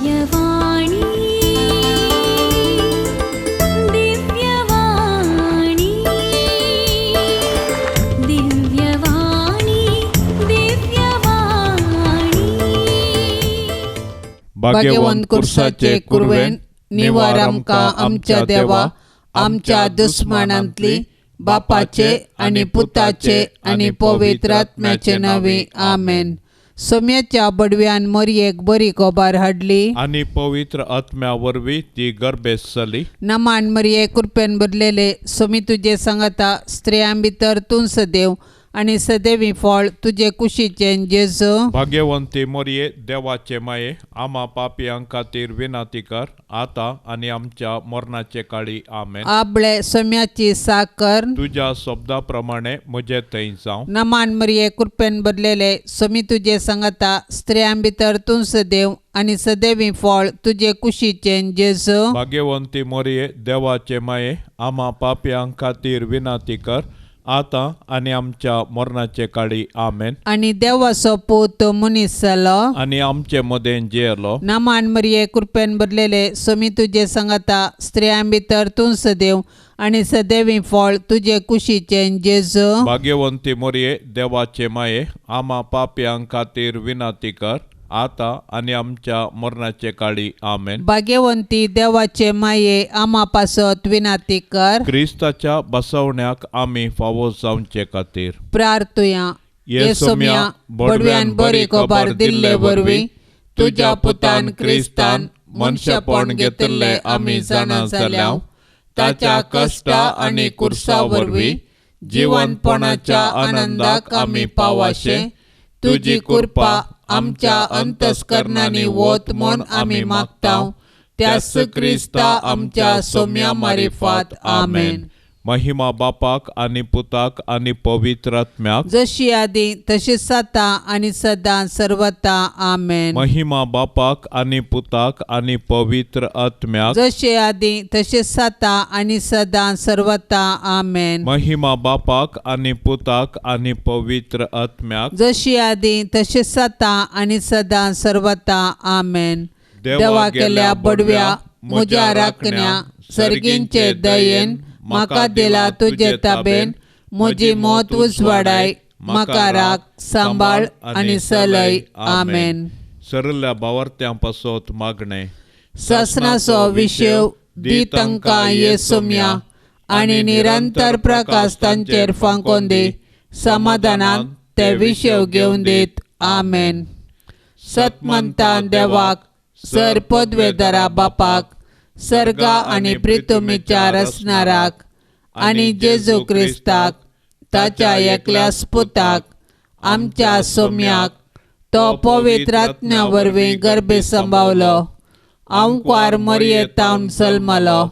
दिव्यवाणी दिव्यवाणी दिव्यवाणी दिव्यवाणी भाग्यवंत कुर्साचे कुरवेन निवार आमकां आमच्या देवा आमच्या दुस्मनांतली बापाचे आणि पुताचे आणि पवित्र आत्म्याचे नावे आमेन. सोम्याच्या बडव्यान मरियेक बरी खबर हाडली आणि पवित्र आत्म्या वरवीं ती गर्भेस जाली. नमान मरिये कृपेन भरलेले सोमी तुझे सांगता स्त्रियां भितर तूं सदैव आणि सदैवी फळ तुझे कुशीचे जेजू. भाग्यवंती मोरये देवाचे माये आम्हा पापियां खातीर विनाती कर आता आणि आमच्या मरणाचे काळी आमेन. आपले सोम्याची साकर तुझ्या शब्दाप्रमाणे म्हजे थंय जावं. नमान मरिये कृपेन भरलेले सोमी तुझे सांगता स्त्रियां भितर तूं सदैव आणि सदैवी फळ तुझे कुशीचे जेजू. भाग्यवंती मोरये देवाचे माये आम्हा पापियां खातीर विनाती कर आता आणि आमच्या मरणाचे काळी आमेन. आणि देवाचो पूत मनीस जालो आणि आमचे मदें जियेलो. नमान मरिये कृपेन भरलेले सोमी तुझे सांगता स्त्रियां भितर तूं सदैव आणि सदैवी फळ तुझे कुशीचे जेजू. भाग्यवंती मोरये देवाचे माये आम्हा पापियां खातीर विनाती कर आता आणि आमच्या मरणाचे काळी आमेन. भाग्यवंती देवाचे माये आम्हा पासत विनाती कर. क्रिस्ताच्या बसवण्याक आम्ही फावो जावचे खातीर प्रार्थुया. येसोम्या बडव्यान बरी खबर दिल्ले वरवीं तुझ्या पुतान क्रिस्तान मनशापण घेतले आमी जाणा जाल्याव ताच्या कष्टा आणि कुर्सा वरवीं जिवंतपणाच्या आनंदाक आमी पावाशे तुझी कृपा आमच्या अंतस्करणांनी वोत म्हूण आमी मागताव त्यास क्रिस्ता आमच्या सोम्या मारिफात आमेन. महिमा बापाक आणि पुताक आणि पवित्र आत्म्याक जशी आदी तशीच आता आणि सदां सर्वता आमेन. महिमा बापाक आणि पुताक आणि पवित्र आत्म्याक जशी आदी तशीच आता आणि सदां सर्वता आमेन. महिमा बापाक आणि पुताक आणि पवित्र आत्म्याक जशी आदी तशीच आता आणि सदां सर्वता आमेन. देवा केल्या बडव्या म्हज्या राखण्या सर्गींचे दयेन म्हाका दिला तुझे ताबेन म्हजी मोत उजवाडाय म्हाका राख सांबाळ आणि सलय आमेन. सरल्या बावर्त्यां पासत मागणे ससनाचो विशेव दी तांकां येसोम्या आणि निरंतर प्रकाश तांचेर फांकोन दे समाधानान ते विशेव घेवन देत आमेन. सतमंता देवाक सर पदवेदारा बापाक सर्गा आणि प्रितुमीच्या रचणाराक आणि जेजू क्रिस्ताक ताच्या एकल्या पुताक आमच्या सोम्याक तो पवित्र आत्म्या वरवीं गर्भे संभावलो अंकार मरियेतावन जल्मलो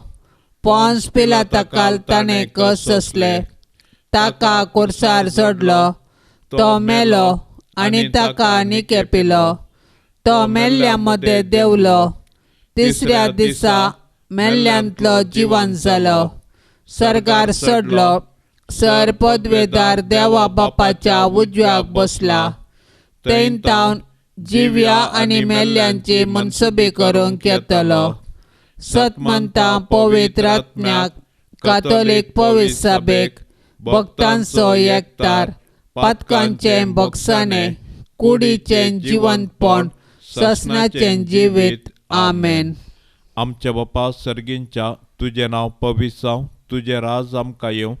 पोंस पिलाताकाल ताणें कस असले ताका कुर्सार चडलो तो मेलो आणि ताका निकेपिलो तो मेल्ल्या मध्ये देवलो तिसऱ्या दिसा मेल्ल्यांतलो जिवंत जालो सर्गार चडलो सर पदवेदार देवा बापाच्या उजव्याक बसला थंय तावन जिव्या आणि मेल्ल्यांची मनसुबी करूंक येतलो. सतमंता पवित्र आत्म्याक कातोलीक पवित्र सभेक भक्तांचो एकतार पातकांचे भोगसाणे कुडीचे जिवंतपण ससनाचे जिवीत आमेन. आमच्या बापा सर्गींच्या तुझे नाव पवित्र जावं तुझे राज आमकां येवं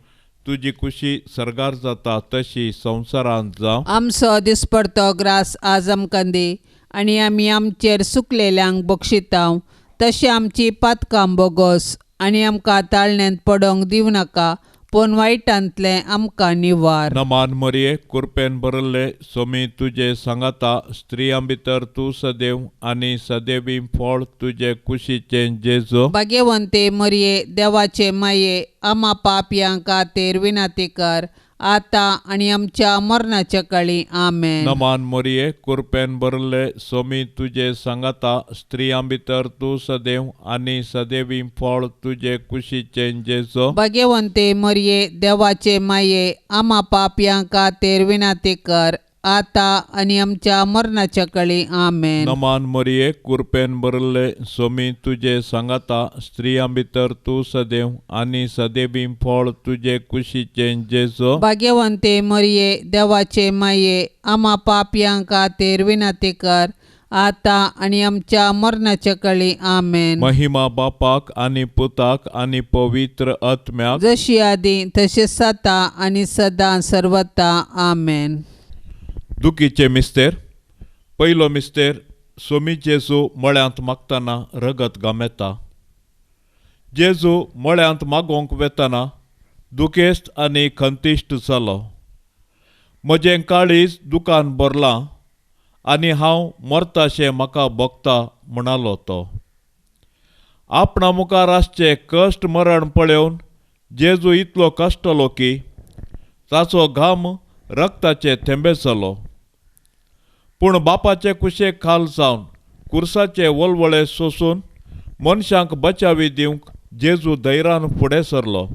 तुझी खुशी सर्गार जाता तशी संवसारांत जावं. आमचो दिसपडतो ग्रास आज आमकां दी आणि आमी आमचेर सुकलेल्यांक बक्षितांव तशी आमची पातकां बोगोस आणि आमकां ताळण्यांत पडोंक दिवं नाका पूण वायटांतले आमकां निवार. नमान मरिये कृपेन भरले सोमी तुझे सांगता स्त्रियां भितर तूं सदैव आणि सदैवी फळ तुझे कुशीचे जेजू. भाग्यवंते मरिये देवाचे माये आम्हा पापयां खातीर विनाती कर आता आणि आमच्या मरणाच्या काळी आमेन. नमान मरिये कृपेन भरले सोमी तुझे सांगता स्त्रियां भितर तूं सदैव आणि सदैवी फळ तुझे कुशीचे जेजू. भाग्यवंते मरिये देवाचे माये आम्हा पापयां खातीर विनाती कर आता आणि आमच्या मरणाच्या काळी आमेन. नमान मरिये कृपेन भरले स्वामी तुझे सांगाता स्त्रियां भितर तू सदैव आणि सदैवी फळ तुझे कुशीचे जेजो. भाग्यवंते मरिये देवाचे माये आम्हा पापयांक खातीर विनंती कर आता आणि आमच्या मरणाच्या काळी आमेन. महिमा बापाक आणि पुताक आणि पवित्र आत्म्याक जशी आधी तसेच आता आणि सदां सर्वता आमेन. दुखीचे मिस्तेर. पयलो मिस्तेर स्वामी जेजू मळ्यांत मागतना रगत गामेता. जेजू मळ्यांत मागोंक वेतना दुखेस्त आनी खंतिश्ट जालो. म्हजें काळीज दुकान भरलां आनी हांव मरताशें म्हाका भोगता म्हणालो तो. आपणा मुखार आसचे कश्ट मरण पळोवन जेजू इतलो कश्टलो की ताचो घाम रक्ताचे थेंबे जालो. पूण बापाचे कुशेक खाल जावन कुर्साचे वळवळे सोसून मनशांक बचावी दिवंक जेजू धैर्यान फुडें सरलो.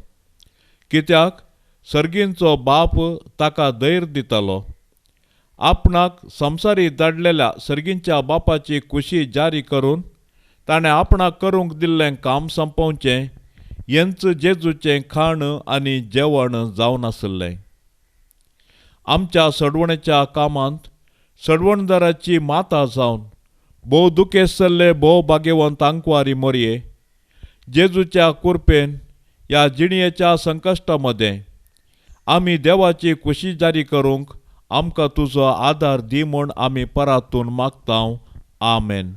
कित्याक सर्गींचो बाप ताका धैर्य दितालो. आपणाक संवसारी धाडलेल्या सर्गींच्या बापाची खुशी जारी करून ताणें आपणाक करूंक दिल्लें काम संपोवचें हेंच जेजूचें खाण आनी जेवण जावन आसलें. आमच्या सडवणेच्या कामांत सडवणदाराची माता जावन भोव दुखेस्त जाल्ले भोव भाग्यवंत आंकवारी मरये, जेजूच्या कृपेन ह्या जिणयेच्या संकश्टा मदें आमी देवाची खुशी जारी करूंक आमकां तुजो आदार दी म्हूण आमी परातून मागतांव. आमेन.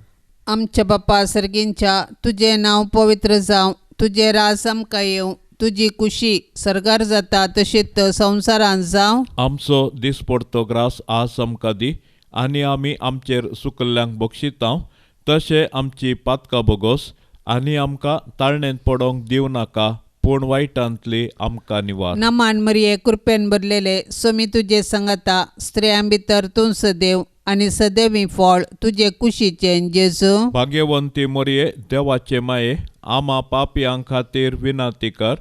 आमच्या बापा सर्गींच्या तुझें नांव पवित्र जावं, तुझें राज आमकां येवं, तुजी खुशी सरगार जाता तशीच संवसारांत जावं. आमचो दिसपडतो ग्रास आज आमकां दी आनी आमी आमचेर सुकल्ल्यांक बक्षितांव तशें आमची पातकां बोगोस आनी आमकां ताळणेंत पडोंक दिवं नाका पूण वायटांतली आमकां निवार. नमान मरिये कृपेन भरलेले स्वामी तुजे सांगाता स्त्रियां भितर तूं सदैव आणि सदैवी फळ तुझे कुशीचे जेजू. भाग्यवंती मरिये देवाचे माये आम्हा पापयां खातीर विनंती कर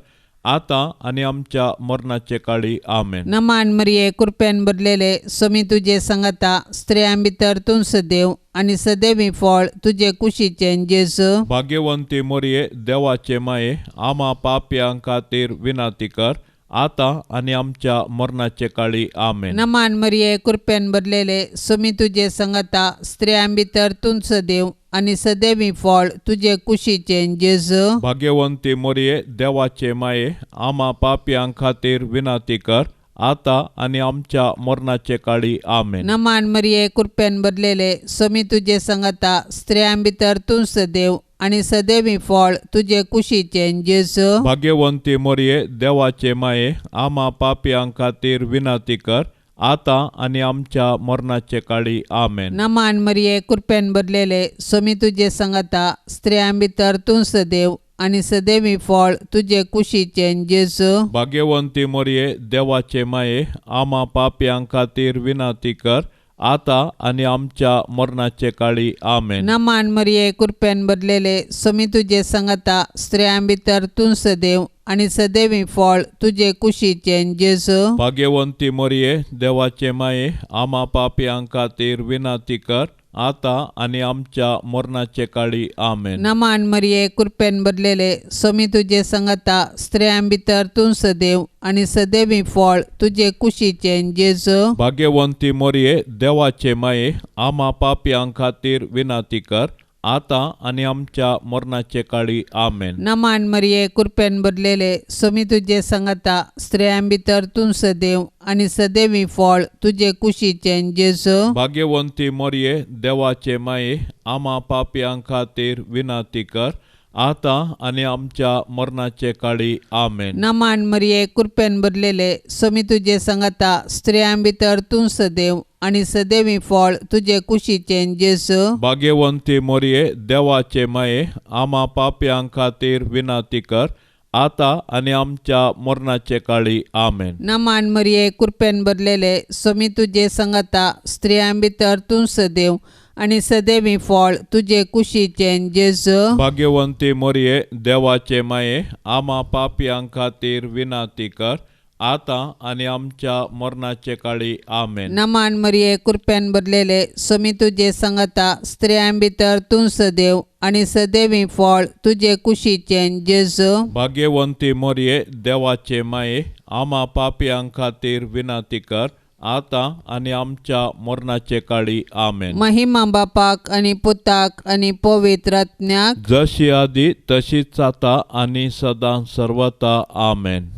आता आणि आमच्या मरणाचे काळी आमेन. नमान मरिये कृपेन भरलेले स्वामी तुजे सांगाता स्त्रियां भितर तूं सदैव आणि सदैवी फळ तुझे कुशीचे जेजू. भाग्यवंती मरिये देवाचे माये आम्हा पापयां खातीर विनंती कर आता आणि आमच्या मरणाचे काळी आमेन. नमान मरिये कृपेन भरलेले स्वामी तुजे सांगाता स्त्रियां भितर तूं सदैव आणि सदैवी फळ तुझे कुशीचे जेजू. भाग्यवंती मरिये देवाचे माये आम्हा पापयां खातीर विनंती कर आता आणि आमच्या मरणाचे काळी आमेन. नमान मरिये कृपेन भरलेले स्वामी तुजे सांगाता स्त्रियां भितर तूं सदैव आणि सदैवी फळ तुझे कुशीचे जेजू. भाग्यवंती मरिये देवाचे माये आम्हा पापयां खातीर विनंती कर आता आणि आमच्या मरणाचे काळी आमेन. नमान मरिये कृपेन भरलेले स्वामी तुजे सांगाता स्त्रियां भितर तूं सदैव आणि सदैवी फळ तुझे कुशीचे जेजू. भाग्यवंती मरिये देवाचे माये आम्हा पापयां खातीर विनंती कर आता आणि आमच्या मरणाचे काळी आमेन. नमान मरिये कृपेन भरलेले स्वामी तुजे सांगाता स्त्रियां भितर तूं सदैव आणि सदैवी फळ तुझे कुशीचे जेजू. भाग्यवंती मरिये देवाचे माये आम्हा पापयां खातीर विनंती कर आता आणि आमच्या मरणाचे काळी आमेन. नमान मरिये कृपेन भरलेले स्वामी तुजे सांगाता स्त्रियां भितर तूं सदैव आणि सदैवी फळ तुझे कुशीचे जेजू. भाग्यवंती मरिये देवाचे माये आम्हा पापयां खातीर विनंती कर आता आणि आमच्या मरणाचे काळी आमेन. नमान मरिये कृपेन भरलेले स्वामी तुजे सांगाता स्त्रियां भितर तूं सदैव आणि सदैवी फळ तुझे कुशीचे जेजू. भाग्यवंती मरिये देवाचे माये आम्हा पापयां खातीर विनंती कर आता आणि आमच्या मरणाचे काळी आमेन. नमान मरिये कृपेन भरलेले स्वामी तुजे सांगाता स्त्रियां भितर तूं सदैव आणि सदैवी फळ तुझे कुशीचे जेजू. भाग्यवंती मरिये देवाचे माये आम्हा पापयां खातीर विनंती कर आता आणि आमच्या मरणाचे काळी आमेन. नमान मरिये कृपेन भरलेले स्वामी तुजे सांगाता स्त्रियां भितर तूं सदैव आणि सदैवी फळ तुझे कुशीचे जेजू. भाग्यवंती मरिये देवाचे माये आम्हा पापयां खातीर विनंती कर आता आणि आमच्या मरणाचे काळी आमेन. नमान मरिये कृपेन भरलेले सोमी तुझे संगता स्त्रियां भितर तूं सदैव आणि सदैवी फळ तुझे कुशीचे जेजू. भाग्यवंती मोरये देवाचे माये आम्हा पापियां खातीर विनंती कर आता आणि आमच्या मरणाचे काळी आमेन. महिमा बापाक आणि पुताक आणि पवित्र आत्म्याक जशी आधी तशीच आता आणि सदा सर्वता आमेन.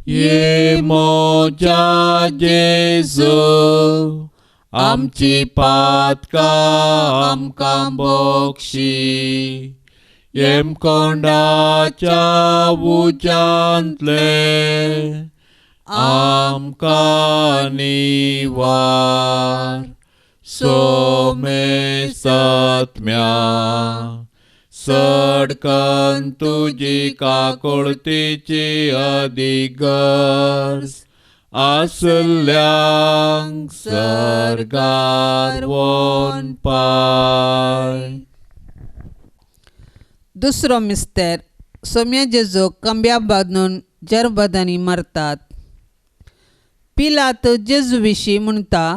ये मोजा जेजू आमची पातका आमकां बक्षी येम कोंडाच्या उजांतले आमकां निवार सोमे सत्म्या सडकन तुजी काकुळतीची अधिगर्ज आसल्यांक सरगार वोन पाय. दुसरो मिस्तेर सोम्या जेजू कंब्या बांदून जरबदांनी मारतात. पिलात जेजू विशीं म्हणटा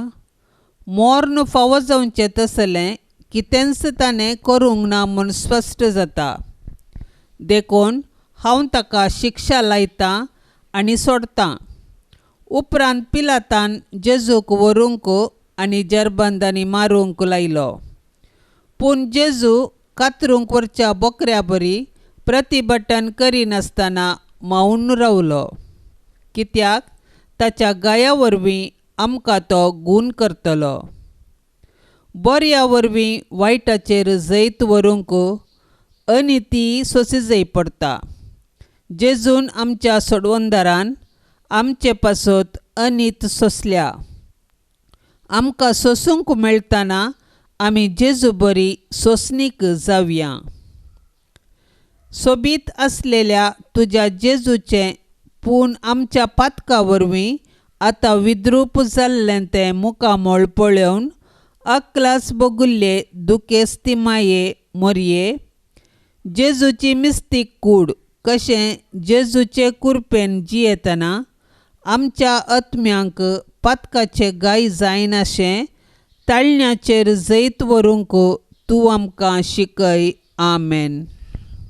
मोर्न फावो जावचें तसलें कितेंच ताणें करूंक ना म्हूण स्पश्ट जाता. देखून हांव ताका शिक्षा लायतां आनी सोडटां. उपरांत पिलातान जेजूक व्हरूंक आनी जरबंदांनी मारूंक लायलो. पूण जेजू कातरूंक व्हरच्या बोकऱ्या बरी प्रतिभटन करिनासतना मावून रावलो, कित्याक ताच्या गाया वरवीं आमकां तो गूण करतलो. बऱ्या वरवीं वायटाचेर जैत व्हरूंक अनिती सोंसी जाय पडटा. जेजून आमच्या सोडवणदारान आमचे पासत अनीत सोंसल्या. आमकां सोंसूंक मेळटना आमी जेजू बरी सोंसणीक जावया. सोबीत आसलेल्या तुज्या जेजूचें पूण आमच्या पातका वरवीं आतां विद्रूप जाल्लें तें मुखामोळ पळोवन अक्लास बोगुल्ले दुखेस्ती माये मोरये जेजूची मिस्तीक कूड कशें जेजूचे कृपेन जियेतना आमच्या आत्म्यांक पातकाचे गाय जायनाशें ताळण्याचेर जैत व्हरूंक तूं आमकां शिकय. आमेन.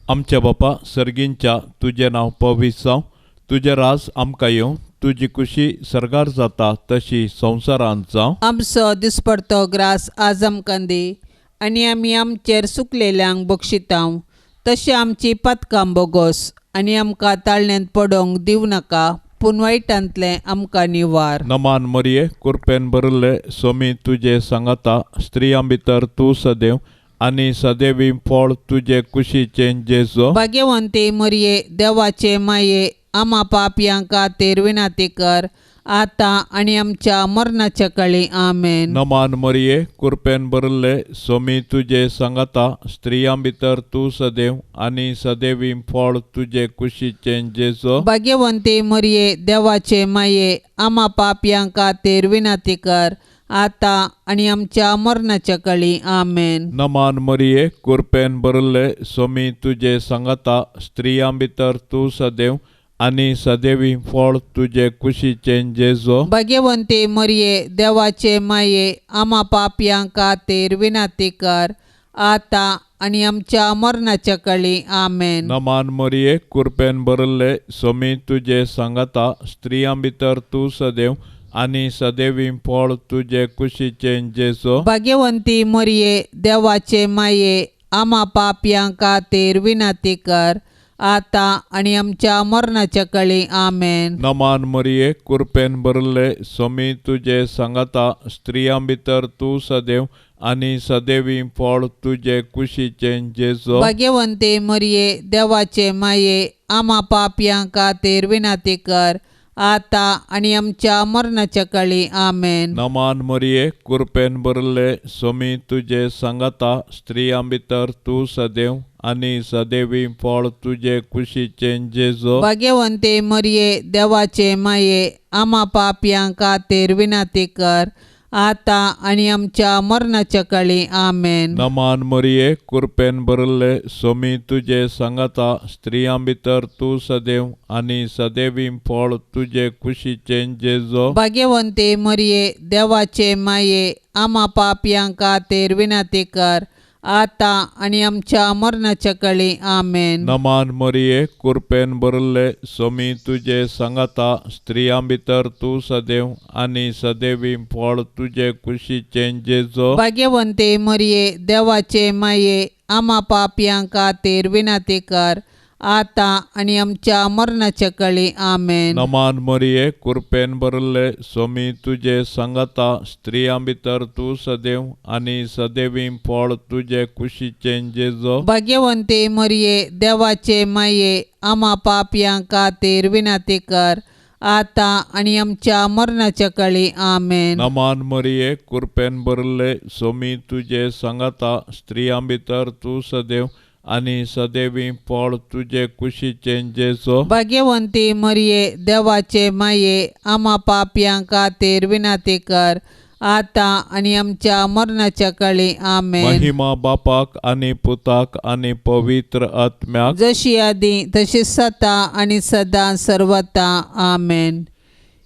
आमच्या बापा सर्गींच्या तुजें नांव पवित्र जावं. तुजें राज आमकां येवं. तुजी खुशी सरगार जाता तशी संवसारांत जावं. आमचो दिसपडतो ग्रास आज आमकां दी आनी आमी आमचेर सुकलेल्यांक बक्षितांव तशें आमची पातकां बोगोस आनी आमकां ताळण्यांत पडोवंक दिवं नाका पूण वायटांतलें आमकां निवार. नमान मरिये कृपेन भरले सोमी तुजे सांगाता स्त्रियां भितर तूं सदैव आनी सदैवी फळ तुजे कुशीचे जेजू. भाग्यवंती मरिये देवाचे माये आम्हा पापयां खातीर विनंती कर आता आनी आमच्या मरणाच्या काळी. आमेन. नमान मरिये कृपेन भरले सोमी तुजे सांगाता स्त्रियां भितर तूं सदैव आनी सदैवी फळ तुजे कुशीचे जेजू. भाग्यवंती मरिये देवाचे माये आम्हा पापयां खातीर विनंती कर आता आनी आमच्या मरणाच्या काळी. आमेन. नमान मरिये कृपेन भरले सोमी तुजे सांगाता स्त्रियां भितर तूं सदैव आनी सदैवी फळ तुजे कुशीचे जेजू. भाग्यवंती मरिये देवाचे माये आम्हा पापयां खातीर विनंती कर आता आनी आमच्या मरणाच्या काळी. आमेन. नमान मरिये कृपेन भरले सोमी तुजे सांगाता स्त्रियां भितर तूं सदैव आनी सदैवी फळ तुजे कुशीचे जेजू. भाग्यवंती मरिये देवाचे माये आम्हा पापयां खातीर विनंती कर आता आनी आमच्या मरणाच्या काळी. आमेन. नमान मरिये कृपेन भरले सोमी तुजे सांगाता स्त्रियां भितर तूं सदैव आनी सदैवी फळ तुजे कुशीचे जेजू. भाग्यवंती मरिये देवाचे माये आम्हा पापयां खातीर विनंती कर आता आनी आमच्या मरणाच्या काळी. आमेन. नमान मरिये कृपेन भरले सोमी तुजे सांगाता स्त्रियां भितर तूं सदैव आनी सदैवी फळ तुजे कुशीचे जेजू. भाग्यवंती मरिये देवाचे माये आम्हा पापयां खातीर विनंती कर आता आणि आमच्या मरणाच्या काळी आमेन. नमान मरिये कृपेन भरले सोमी तुझे सांगता स्त्रियां भितर तू सदैव आणि सदैवी फळ तुझे कुशीचे जेजो. भाग्यवंते मरिये देवाचे माये आम्हा पापियांका तेर विनंती कर आता आणि आमच्या मरणाच्या काळी आमेन. नमान मरिये कृपेन भरले सोमी तुझे सांगता स्त्रियां भितर तू सदैव आणि सदैवी फळ तुझे कुशीचे जेजो. भाग्यवंते मरिये देवाचे माये आम्हा पापियांका तेर विनंती कर आता आणि आमच्या मरणाच्या काळी आमेन. नमान मरिये कृपेन भरले सोमी तुझे सांगता स्त्रियां भितर तू सदैव आणि सदैवी फळ तुझे कुशीचे जेजो. भाग्यवंते मरिये देवाचे माये आम्हा पापियांका तेर विनंती कर आता आणि आमच्या मरणाच्या काळी आमेन. नमान मरिये कृपेन भरले सोमी तुझे सांगता स्त्रियां भितर तू सदैव आणि सदैवी फळ तुझे कुशीचे जेजो. भाग्यवंती मरिये देवाचे माये आम्हा पापियांका तेर विनंती कर आता आणि आमच्या मरणाच्या काळी आमेन. महिमा बापाक आणि पुताक आणि पवित्र आत्म्याक जशी आधी तशी सता आणि सदा सर्वता आमेन.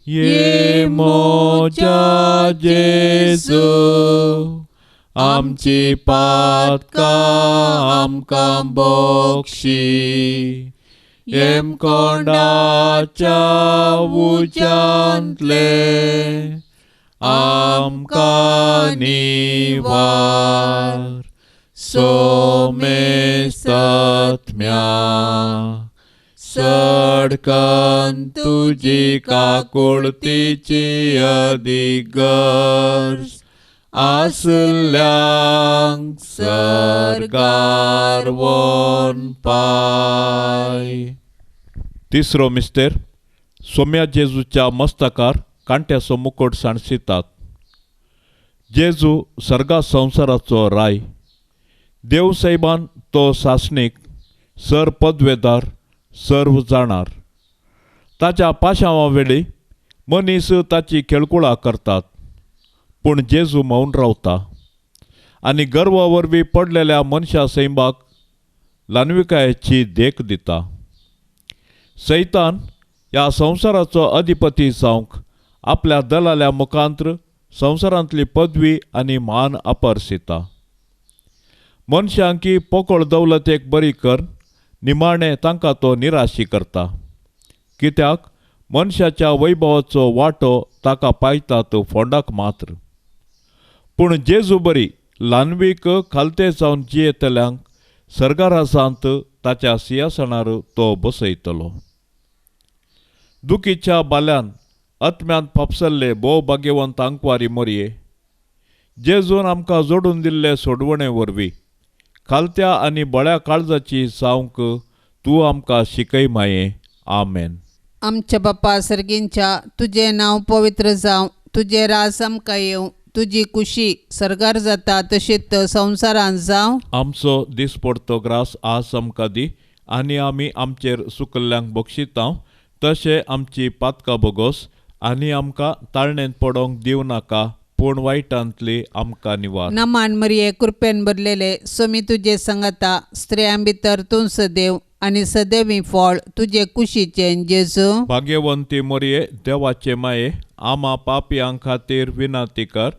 ये मोजा जेजू आमची पातका आमकां बक्षी येम कोंडाच्या उजांतले आमकां निवार सोमेस्तत्म्या सडकन तुजी काकुळतीची अधिगर्ज आसल्यांक सरकार वोन पाय. तिसरो मिस्तेर सोम्या जेजूच्या मस्तकार कांट्याचो मुकुट साणसितात. जेजू सर्गा संवसाराचो राय देव सैबान तो सासणीक सर पदवेदार सर्व जाणार. ताच्या पाशांवा वेळी मनीस ताची खेळकुळा करतात पूण जेजू मौन रावता आनी गर्वा वरवीं पडलेल्या मनशा सैबाक ल्हानविकायेची देख दिता. सैतान ह्या संवसाराचो अधिपती जावंक आपल्या दलाल्या मुखांत्र संवसारांतली पदवी आनी मान आपर्सिता. मनशांकी पोकळ दौलतेक बरी कर निमाणे तांकां तो निराशी करता. कित्याक मनशाच्या वैभवाचो वांटो ताका पायतात फोंडाक मात्र. पूण जेजू बरी ल्हानवीक खालते जावन जियेतल्यांक सर्गारासांत ताच्या सिंहासनार तो बसयतलो. दुखीच्या बाल्यान आत्म्यान फापसल्ले भोव भाग्यवंत आंकवारी मोरये जेजून आमकां जोडून दिल्ले सोडवणे वरवीं खालत्या आनी बळ्या काळजाची जावंक तूं आमकां शिकय माये. आमेन. आमच्या बापा सर्गींच्या तुझे नांव पवित्र जावं तुझे राज आमकां येवं तुजी कुशी सरगार जाता तशीच संवसारांत जावं. आमचो दिसपडतो ग्रास आज आमकां दी आनी आमी आमचेर सुकल्ल्यांक बक्षितांव तशें आमची पातकां भोगोस आनी आमकां ताळणेंत पडोंक दिवं नाका पूण वायटांतली आमकां निवार. नमान मरिये कृपेन भरलेले सोमी तुजे सांगता स्त्रियां भितर तूं सदैव आनी सदैवी फळ तुजे कुशीचे जेजू. भाग्यवंती मोरये देवाचे माये आम्हा पापियां खातीर विनंती कर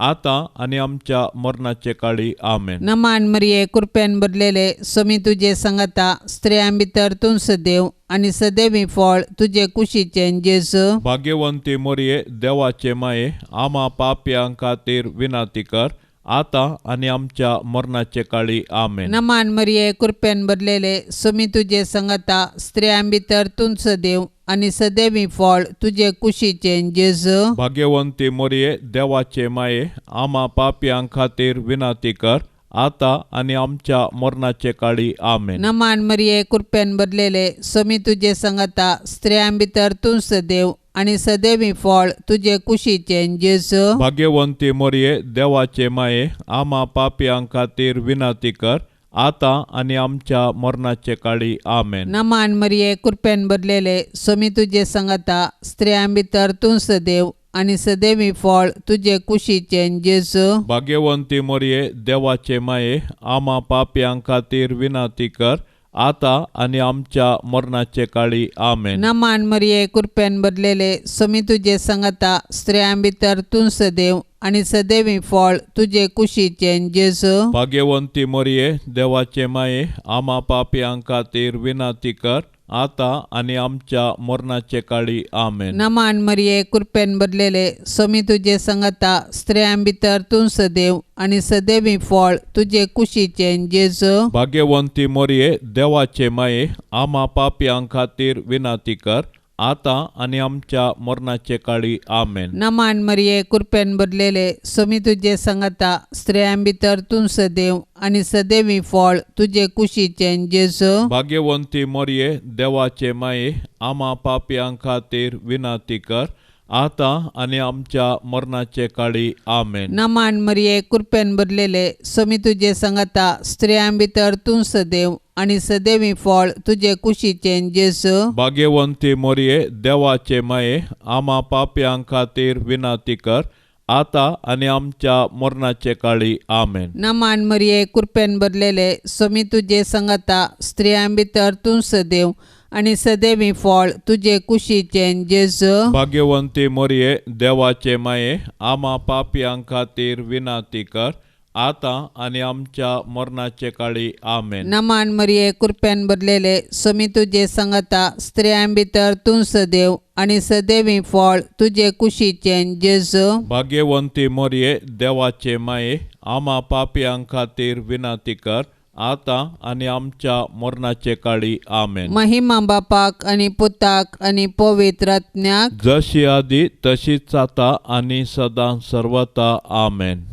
आतां आनी आमच्या मरणाचे काळी. आमेन. नमान मरिये कृपेन भरलेले सोमी तुजे सांगता स्त्रियां भितर तूं सदैव आनी सदैवी फळ तुजे कुशीचे जेजू. भाग्यवंती मोरये देवाचे माये आम्हा पापियां खातीर विनंती कर आतां आनी आमच्या मरणाचे काळी. आमेन. नमान मरिये कृपेन भरलेले सोमी तुजे सांगता स्त्रियां भितर तूं सदैव आनी सदैवी फळ तुजे कुशीचे जेजू. भाग्यवंती मोरये देवाचे माये आम्हा पापियां खातीर विनंती कर आतां आनी आमच्या मरणाचे काळी. आमेन. नमान मरिये कृपेन भरलेले सोमी तुजे सांगता स्त्रियां भितर तूं सदैव आनी सदैवी फळ तुजे कुशीचे जेजू. भाग्यवंती मोरये देवाचे माये आम्हा पापियां खातीर विनंती कर आतां आनी आमच्या मरणाचे काळी. आमेन. नमान मरिये कृपेन भरलेले सोमी तुजे सांगता स्त्रियां भितर तूं सदैव आणि सदैवी फळ तुझे कुशीचे जेजू भाग्यवंती मोरये देवाचे माये आम्हा पाप्यां खातीर विनाती कर आता आणि आमच्या मरणाचे काळी आमेन. नमान मरिये कृपेन भरलेले समी तुझे संगता स्त्रियां भितर तूं सदैव आणि सदैवी फळ तुझे कुशीचे जेजू भाग्यवंती मोरये देवाचे माये आम्हा पाप्यां खातीर विनाती कर आता आणि आमच्या मरणाचे काळी आमेन. नमान मरिये कृपेन भरलेले समी तुझे संगता स्त्रियां भितर तूं सदैव आणि सदैवी फळ तुझे कुशीचे जेजू भाग्यवंती मोरये देवाचे माये आम्हा पाप्यां खातीर विनाती कर आता आणि आमच्या मरणाचे काळी आमेन. नमान मरिये कृपेन भरलेले समी तुझे संगता स्त्रियां भितर तूं सदैव आणि सदैवी फळ तुझे कुशीचे जेजू भाग्यवंती मोरये देवाचे माये आम्हा पाप्यां खातीर विनाती कर आता आणि आमच्या मरणाचे काळी आमेन. नमान मरिये कृपेन भरलेले समी तुझे संगता स्त्रियां भितर तूं सदैव आणि सदैवी फळ तुझे कुशीचे जेजू भाग्यवंती मोरये देवाचे माये आम्हा पाप्यां खातीर विनाती कर आता आणि आमच्या मरणाचे काळी आमेन. नमान मरिये कृपेन भरलेले समी तुझे संगता स्त्रियां भितर तूं सदैव आणि सदैवी फळ तुझे कुशीचे जेजू भाग्यवंती मोरये देवाचे माये आम्हा पाप्यां खातीर विनाती कर आता आणि आमच्या मरणाचे काळी आमेन. नमान मरिये कृपेन भरलेले समी तुझे संगता स्त्रियां भितर तूं सदैव आणि सदैवी फळ तुझे कुशीचे जेजू भाग्यवंती मोरये देवाचे माये आम्हा पाप्यां खातीर विनाती कर आता आणि आमच्या मरणाचे काळी आमेन. महिमा बापाक आणि पुताक आणि पवित्र आत्म्याक जशी आधी तशीच आता आणि सदा सर्वता आमेन.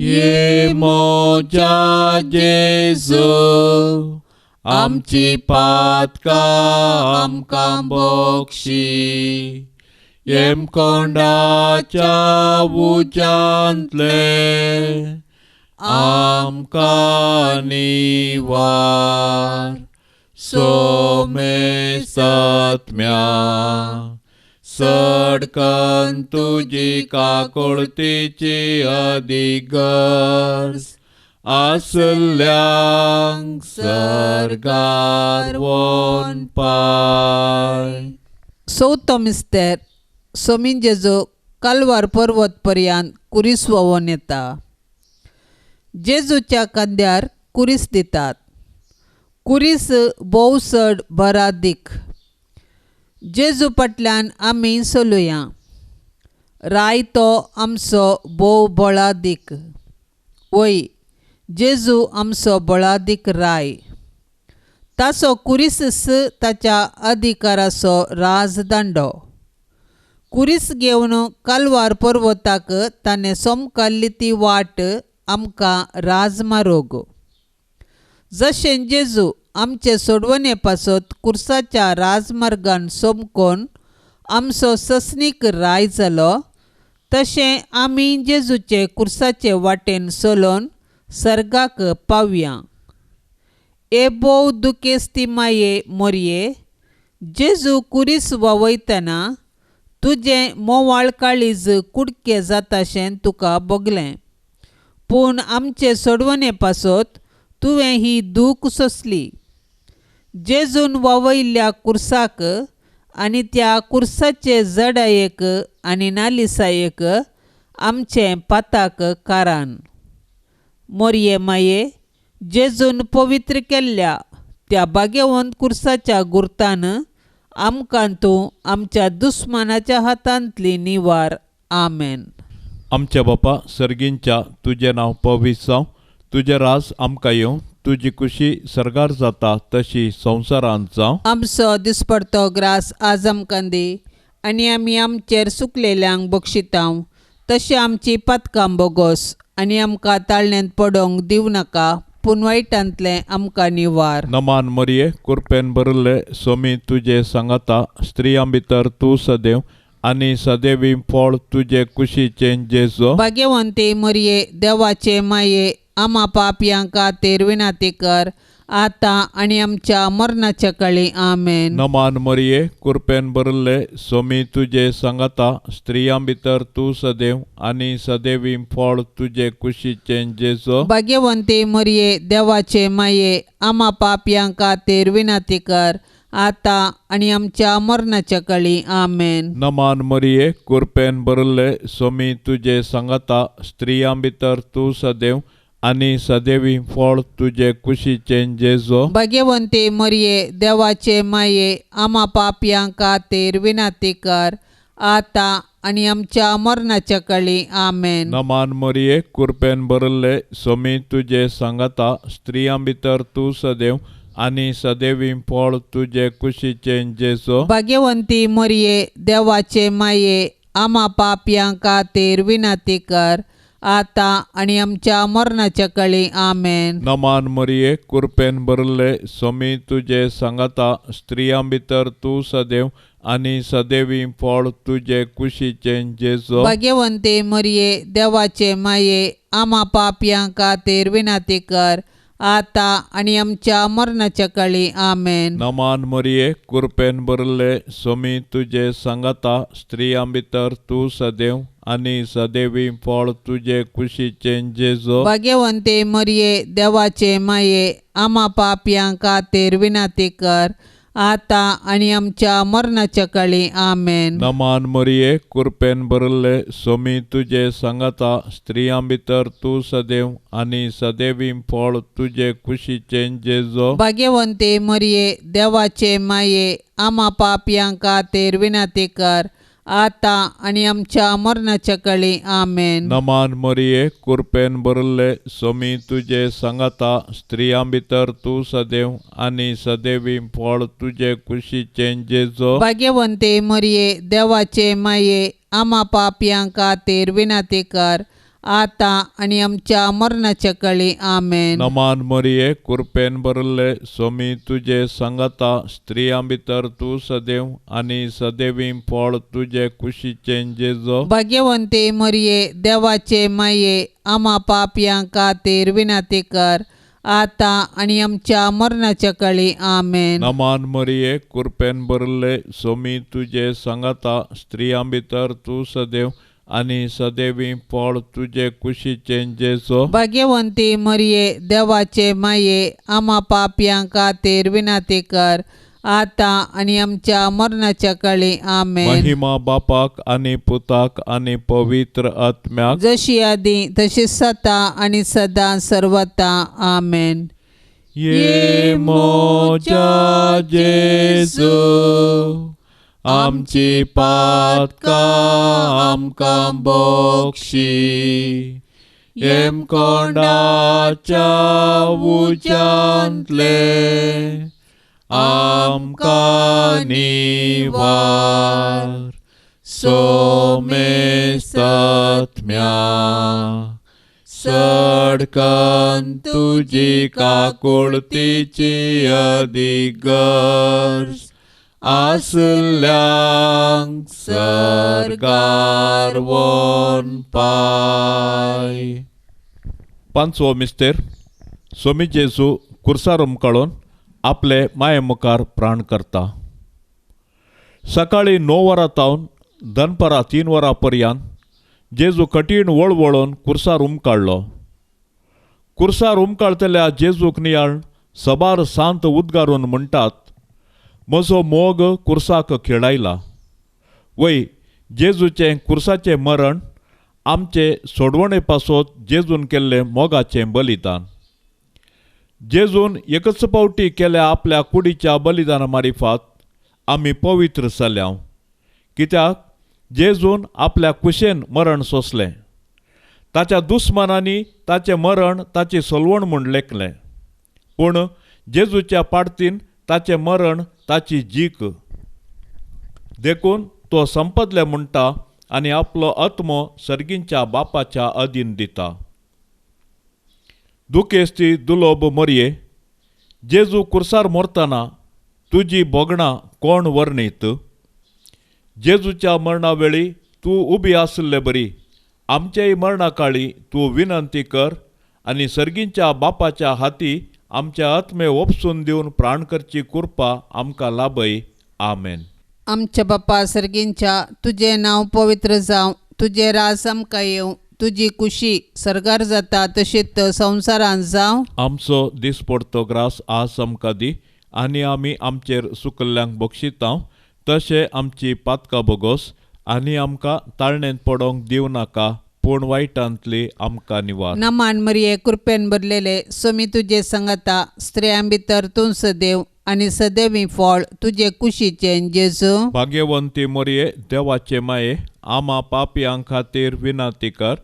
ये मोजा जेजू आमची पातका आमकां बक्षी येम कोंडाच्या उजांतले आमकां निवार सोमे सत्म्या सडकन तुजी काकुळतीची अधिगर्ज आसल्यांक सरगार वोन पाय. चवथो मिस्तेर समी जेजू कालवार पर्वत पर्यंत कुरीस वोवन येता. जेजूच्या कांद्यार कुरीस दितात. कुरीस भोव चड बरा दीख. जेजू फाटल्यान आमी चलुया. राय तो आमचो भोव बळा दीख. वय जेजू आमचो बळा दीख राय. ताचो कुरीस ताच्या अधिकाराचो राजदांडो. कुरीस घेवन कालवार पर्वताक ताणें सोमकाल्ली ती वाट आमकां राजमार्ग. जशें जेजू आमचे सोडवणे पासत कुर्साच्या राजमार्गान सोमकोन आमचो ससनीक राय जालो तशें आमी जेजूचे कुर्साचे वाटेन चलोवन सर्गाक पावया. ए भोव दुखेस्ती माये मोरये जेजू कुरीस वावयतना तुजें मोवाळ काळीज कुडकें जाताशें तुका भोगलें. पूण आमचे सोडवणे पासत तुवें ही दूख सोंसली. जेजून वावयल्ल्या कुर्साक आनी त्या कुर्साचे जडायेक आनी नालिसायेक आमचे पाताक कारण. मोरये माये जेजून पवित्र केल्ल्या त्या भाग्यवंत कुर्साच्या गुर्तान आमकां तूं आमच्या दुस्मानाच्या हातांतली निवार. आमेन. आमच्या बापा सर्गींच्या तुझे नांव पवित्र जावं. तुझे राज आमकां येवं. तुजी खुशी सरगार जाता तशी संवसारांत जावं. आमचो दिसपडतो ग्रास आज आमकां दी आनी आमी आमचेर सुकलेल्यांक बक्षितांव. तशी आमची पातकां बोगोस आनी आमकां ताळण्यांत पडोवंक दिवं नाका पूण वायटांतले आमकां निवार. नमान मरिये कृपेन भरले सोमी तुजे सांगाता स्त्रियां भितर तूं सदैव आनी सदैवी फळ तुजे कुशीचे जेजू. भाग्यवंते मरिये देवाचे माये आम्हा पापयां खातीर विनाती कर आता आणि आमच्या मरणाच्या काळी आमेन. नमान मरिये कृपेन भरले स्वामी तुझे सांगता स्त्रियां भितर तू सदैव आणि सदैवी फळ तुझे कुशीचे जेजो. भाग्यवंते मरिये देवाचे माये आम्हा पापयांक खातीर विनंती कर आता आणि आमच्या मरणाच्या काळी आमेन. नमान मरिये कृपेन भरले स्वामी तुझे सांगता स्त्रियां भितर तू सदैव आणि सदैवी फळ तुझे कुशीचे जेजो. भाग्यवंते मरिये देवाचे माये आम्हा पापयांक खातीर विनंती कर आता आणि आमच्या मरणाच्या काळी आमेन. नमान मरिये कृपेन भरले स्वामी तुझे सांगता स्त्रियां भितर तू सदैव आणि सदैवी फळ तुझे कुशीचे जेजो. भाग्यवंती मरिये देवाचे माये आम्हा पापयांक खातीर विनंती कर आता आणि आमच्या मरणाच्या काळी आमेन. नमान मरिये कृपेन भरले स्वामी तुझे सांगता स्त्रियां भितर तू सदैव आणि सदैवी फळ तुझे कुशीचे जेजो. भाग्यवंते मरिये देवाचे माये आम्हा पापयांक खातीर विनंती कर आता आणि आमच्या मरणाच्या काळी आमेन. नमान मरिये कृपेन भरले स्वामी तुझे सांगता स्त्रियां भितर तू सदैव आणि सदैवी फळ तुझे कुशीचे जेजो. भाग्यवंते मरिये देवाचे माये आम्हा पापयांक खातीर विनंती कर आता आणि आमच्या मरणाच्या काळी आमेन. नमान मरिये कृपेन भरले स्वामी तुझे सांगता स्त्रियां भितर तू सदैव आणि सदैवी फळ तुझे कुशीचे जेजो. भाग्यवंते मरिये देवाचे माये आम्हा पापयांक खातीर विनंती कर आता आणि आमच्या मरणाच्या काळी आमेन. नमान मरिये कृपेन भरले स्वामी तुझे सांगता स्त्रियां भितर तू सदैव आणि सदैवी फळ तुझे कुशीचे जेजो. भाग्यवंते मरिये देवाचे माये आम्हा पापयांक खातीर विनंती कर आता आणि आमच्या मरणाच्या काळी आमेन. नमान मरिये कृपेन भरले स्वामी तुझे सांगता स्त्रियां भितर तू सदैव आणि सदैवी फळ तुझे कुशीचे जेजो. भाग्यवंते मरिये देवाचे माये आम्हा पापयांक खातीर विनंती कर आता आणि आमच्या मरणाच्या काळी आमेन. नमान मरिये कृपेन भरले स्वामी तुझे सांगता स्त्रियां भितर तू सदैव आणि सदैवी फळ तुझे कुशीचे जेजो. भाग्यवंती मरिये देवाचे माये आम्हा पापयांक खातीर विनंती कर आता आणि आमच्या मरणाच्या काळी आमेन. महिमा बापाक आणि पुताक आणि पवित्र आत्म्याक जशी आदी तशी सता आणि सदा सर्वता आमेन. ये मोजा जेजू आमची पातका आमकां बोक्षी येम कोंडाच्या उजांतले आमकां निवार सोमेस्तात्म्या सडकन तुजी काकुळतीची अधिगर्ज आसल्यांक सरकार वोन पाय. पांचवो मिस्तेर स्वामी जेजू कुर्सार उमकळून आपले माये मुखार प्राण करता. सकाळी 9 वरां तावन दनपरां 3 वरां पर्यंत जेजू कठीण वळवळून कुर्सार उमकाळ्ळो. कुर्सार उमकाळटल्या जेजूक नियाळ सबार सांत उद्गारून म्हणटात, म्हजो मोग कुर्साक खेळायला. वय जेजूचें कुर्साचें मरण आमचे सोडवणे पासत जेजून केल्लें मोगाचें बलिदान. जेजून एकच पावटी केल्या आपल्या कुडीच्या बलिदाना मारिफात आमी पवित्र जाल्या, कित्याक जेजून आपल्या कुशेन मरण सोंसलें. ताच्या दुस्मनांनी ताचें मरण ताची सोलवण म्हूण लेखलें, पूण जेजूच्या पाडतीन ताचें मरण ताची जीक देखून तो संपदले म्हणटा आनी आपलो आत्मो सर्गींच्या बापाच्या अधीन दिता. दुखेस्ती दुलोब मरये, जेजू कुर्सार मरतना तुजी बोगणां कोण वर्णीत? जेजूच्या मरणा वेळी तूं उबी आसले बरी, आमचेय मरणा काळी तूं विनंती कर आनी सर्गींच्या बापाच्या हाती आमच्या आत्मे ओपसून दिवन प्राण करची कृपा आमकां लाभय. आमेन. आमच्या बाप्पा सर्गींच्या तुझे नाव पवित्र जावं, तुझे राज आमकां येवं, तुझी खुशी सरकार जाता तशीच संवसारांत जावं. आमचो दिसपडतो ग्रास आज आमकां दी, आनी आमी आमचेर सुकल्ल्यांक बक्षितांव, तशें आमची पातकां भोगोस, आनी आमकां ताळणेंत पडोंक दिवं नाका, पूण वायटांतली आमकां निवार. नमान मरिये कृपेन भरलेले सोमी तुझे संगता, स्त्रियां भितर तूं सदैव, आनी सदैवी फळ तुझे कुशीचें जेजू. भाग्यवंती मोरये, देवाचे माये, आमा पापयां खातीर विनाती कर,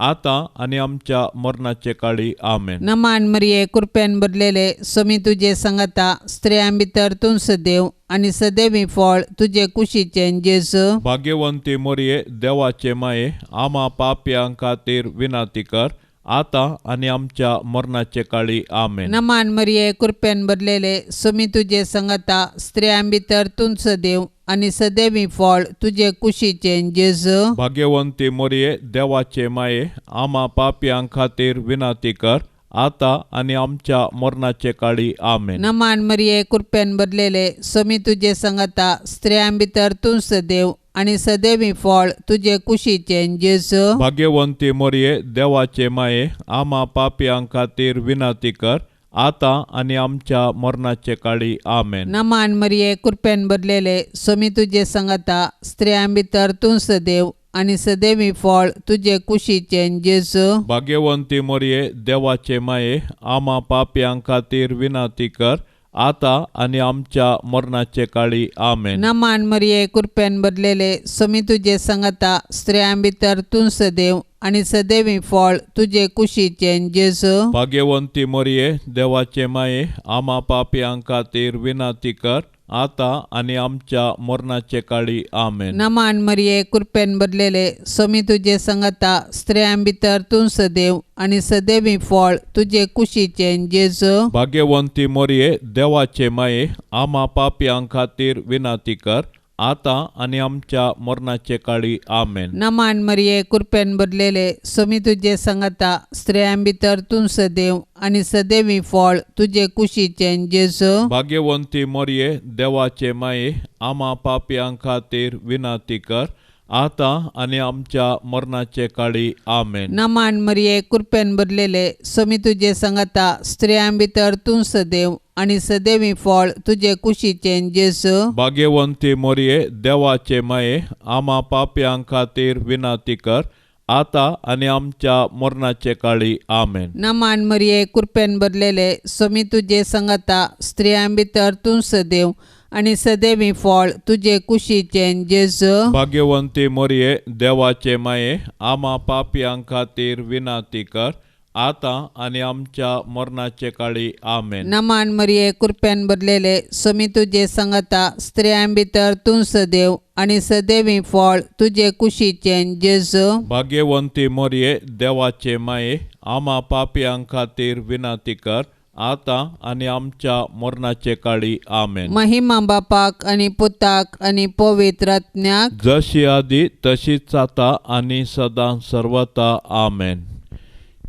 आतां आनी आमच्या मरणाचे काळी. आमेन. नमान मरिये कृपेन भरलेले सोमी तुझे संगता, स्त्रियां भितर तूं सदैव, आनी सदैवी फळ तुझे कुशीचें जेजू. भाग्यवंती मोरये, देवाचे माये, आमा पापयां खातीर विनाती कर, आतां आनी आमच्या मरणाचे काळी. आमेन. नमान मरिये कृपेन भरलेले सोमी तुझे संगता, स्त्रियां भितर तूं सदैव, आनी सदैवी फळ तुझे कुशीचें जेजू. भाग्यवंती मोरये, देवाचे माये, आमा पापयां खातीर विनाती कर, आतां आनी आमच्या मरणाचे काळी. आमेन. नमान मरिये कृपेन भरलेले सोमी तुझे संगता, स्त्रियां भितर तूं सदैव, आनी सदैवी फळ तुझे कुशीचें जेजू. भाग्यवंती मोरये, देवाचे माये, आमा पापयां खातीर विनाती कर, आतां आनी आमच्या मरणाचे काळी. आमेन. नमान मरिये कृपेन भरलेले सोमी तुझे संगता, स्त्रियां भितर तूं सदैव, आनी सदैवी फळ तुझे कुशीचें जेजू. भाग्यवंती मोरये, देवाचे माये, आमा पापयां खातीर विनाती कर, आतां आनी आमच्या मरणाचे काळी. आमेन. नमान मरिये कृपेन भरलेले सोमी तुझे संगता, स्त्रियां भितर तूं सदैव, आनी सदैवी फळ तुझे कुशीचें जेजू. भाग्यवंती मोरये, देवाचे माये, आमा पापयां खातीर विनाती कर, आतां आनी आमच्या मरणाचे काळी. आमेन. नमान मरिये कृपेन भरलेले सोमी तुझे संगता, स्त्रियां भितर तूं सदैव, आनी सदैवी फळ तुझे कुशीचें जेजू. भाग्यवंती मोरये, देवाचे माये, आमा पापयां खातीर विनाती कर, आतां आनी आमच्या मरणाचे काळी. आमेन. नमान मरिये कृपेन भरलेले सोमी तुझे संगता, स्त्रियां भितर तूं सदैव, आनी सदैवी फळ तुझे कुशीचें जेजू. भाग्यवंती मोरये, देवाचे माये, आमा पापयां खातीर विनाती कर, आतां आनी आमच्या मरणाचे काळी. आमेन. नमान मरिये कृपेन भरलेले सोमी तुझे संगता, स्त्रियां भितर तूं सदैव, आनी सदैवी फळ तुझे कुशीचें जेजू. भाग्यवंती मोरये, देवाचे माये, आमा पापयां खातीर विनाती कर, आतां आनी आमच्या मरणाचे काळी. आमेन. नमान मरिये कृपेन भरलेले सोमी तुझे संगता, स्त्रियां भितर तूं सदैव, आनी सदैवी फळ तुझे कुशीचें जेजू. भाग्यवंती मोरये, देवाचे माये, आमा पापयां खातीर विनाती कर, आतां आनी आमच्या मरणाचे काळी. आमेन. नमान मरिये कृपेन भरलेले सोमी तुझे संगता, स्त्रियां भितर तूं सदैव, आनी सदैवी फळ तुझे कुशीचें जेजू. भाग्यवंती मोरये, देवाचे माये, आमा पापयां खातीर विनाती कर, आतां आनी आमच्या मरणाचे काळी. आमेन. महिमा बापाक आनी पुताक आनी पवित्र आत्म्याक, जशी आदी तशीच आता आनी सदां सर्वता. आमेन.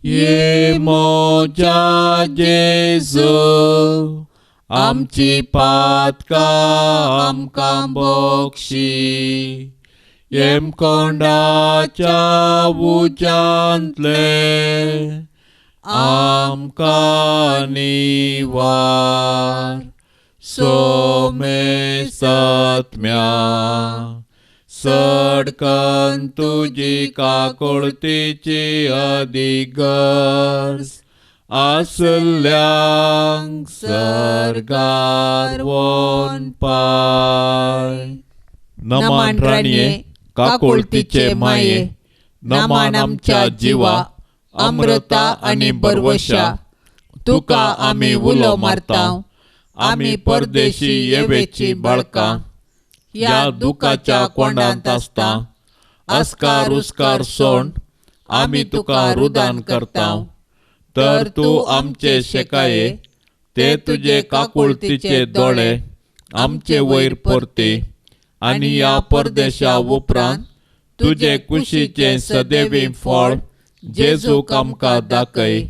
ये मोजा जेजू, आमची पातकां आमकां बक्षी, येम कोंडाच्या उजांतले आमकां निवार. सोमे सत्म्या सडकन तुजी काकुळतीची अधिगर्ज, आसल्यांक सरगार वोन पाय. नमान राणये, काकुळतीचे माये, नमान आमच्या जिवा, अमृता आनी बरवशा, तुका आमी उलो मारतांव. आमी परदेशी येवेची बाळकां, ह्या दुखाच्या कोंडांत आसता, अस्कार उस्कार सोड, आमी तुका रुदान करतांव. तर तूं आमचे शेकाये, ते तुजे काकुळतीचे दोळे आमचे वयर परते, आनी ह्या परदेशा उपरांत तुजे कुशीचे सदैवी फळ जेजूक आमकां दाखय.